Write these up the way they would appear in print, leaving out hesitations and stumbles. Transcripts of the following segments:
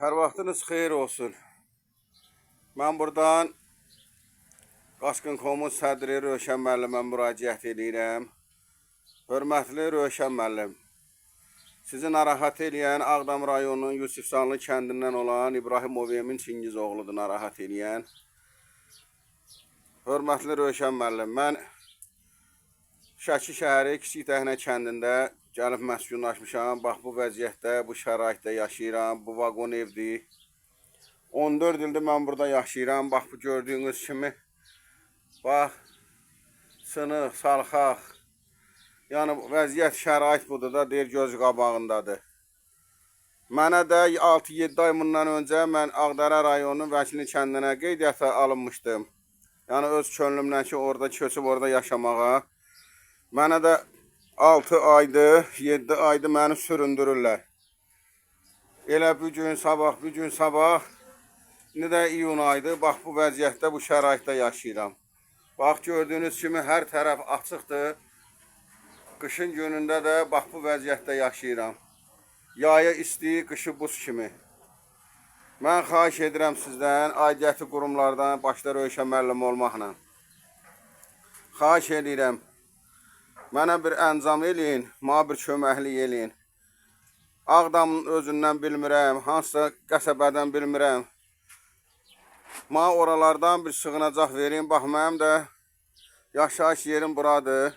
Hər vaxtınız xeyir olsun. Mən buradan Qaçqın.com-un sədri Rövşən müəllimə müraciət edirəm. Hörmətli Rövşən müəllim, sizi narahat eləyən Ağdam rayonunun Yusifsanlı kəndindən olan İbrahimov Emin Çingiz oğludur narahat eləyən. Hörmətli Rövşən müəllim, mən Şəki şəhəri Kiçik Dəhnə kəndində gəlib məskunlaşmışam. Bax, bu vəziyyətdə, bu şəraitdə yaşayıram. Bu vaqon evdir. 14 ildir mən burada yaşayıram. Bax, bu gördüyünüz kimi. Bax, sınıq, salxaq. Yəni, vəziyyət, şərait budur da, deyir, göz qabağındadır. Mənə də 6-7 ay bundan öncə mən Ağdərə rayonunun Vəkili kəndinə qeydiyyata alınmışdım. Yəni, öz könlümdən ki, orada köçüb, orada yaşamağa. Mənə də 6 aydır, 7 aydır məni süründürürlər. Elə bu gün sabah, indi də iyun aydır. Bax, bu vəziyyətdə, bu şəraitdə yaşayıram. Bax, gördüyünüz kimi hər tərəf açıqdır. Qışın günündə də bax, bu vəziyyətdə yaşayıram. Yaya isti, qışı buz kimi. Mən xahiş edirəm sizdən, aidiyyəti qurumlardan, başda Rövşən müəllim olmaqla. Xahiş edirəm. Mənə bir əncam eləyin, mənə bir köməklik eləyin. Ağdamın özündən bilmirəm, hansısa qəsəbədən bilmirəm. Mənə oralardan bir sığınacaq verin. Bax, mənim də yaşayış yerim buradır.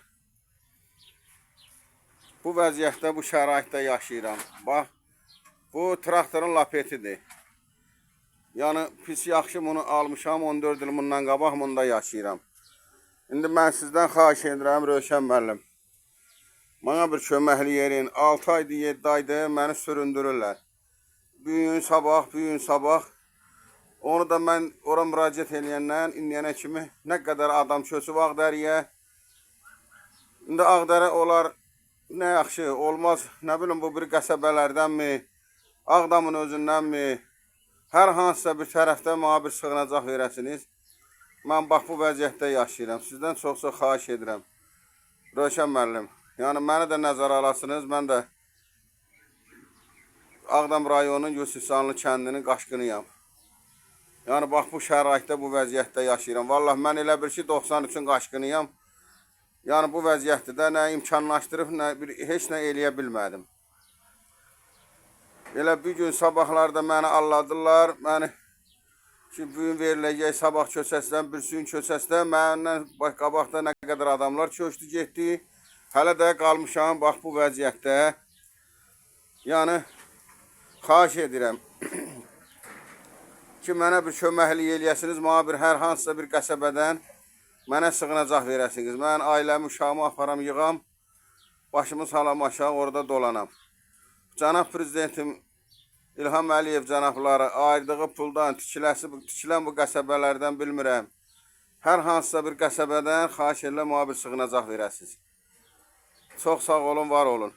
Bu vəziyyətdə, bu şəraitdə yaşayıram. Bax, bu traktorun lapetidir. Yəni, pis yaxşı bunu almışam, 14 il bundan qabaq bunda yaşayıram. İndi mən sizdən xahiş edirəm, Rövşən müəllim. Mənə bir köməklik yerin. 6 aydır, 7 aydır məni süründürürlər. Bu gün sabah. Onu da mən ora müraciət eləyəndən indiyənə kimi nə qədər adam köçüb Ağdəriyə. İndi Ağdərə olar, nə yaxşı, olmaz. Nə bilim, bu bir qəsəbələrdənmi, Ağdamın özündənmi, hər hansısa bir tərəfdə mənə bir sığınacaq verəsiniz. Mən bax, bu vəziyyətdə yaşayıram. Sizdən çox-çox xahiş edirəm. Rövşən müəllim, yəni məni də nəzərə alasınız. Mən də Ağdam rayonunun Yusifsanlı kəndinin qaçqınıyam. Yəni, bax, bu şəraitdə, bu vəziyyətdə yaşayıram. Vallahi, mən elə bir ki, 93-ün qaçqınıyam. Yəni, bu vəziyyətdə də nə imkanlaşdırıb, heç nə eləyə bilmədim. Elə bir gün sabahlarda məni alladırlar. Məni ki, bugün veriləcək, sabah köçəsdən, bir gün köçəsdən, məndən qabaqda nə qədər adamlar köçdü, getdi. Hələ də qalmışam, bax, bu vəziyyətdə. Yəni, xahiş edirəm ki, mənə bir köməklik eləyəsiniz, mənə bir hər hansısa bir qəsəbədən mənə sığınacaq verəsiniz. Mən ailəmi, uşağımı aparam, yığam, başımı salam aşağı, orada dolanam. Cənab Prezidentim İlham Əliyev cənabları ayırdığı puldan tikilən bu qəsəbələrdən bilmirəm. Hər hansısa bir qəsəbədən xahiş edirəm, mənə bir sığınacaq verəsiniz. Çox sağ olun, var olun.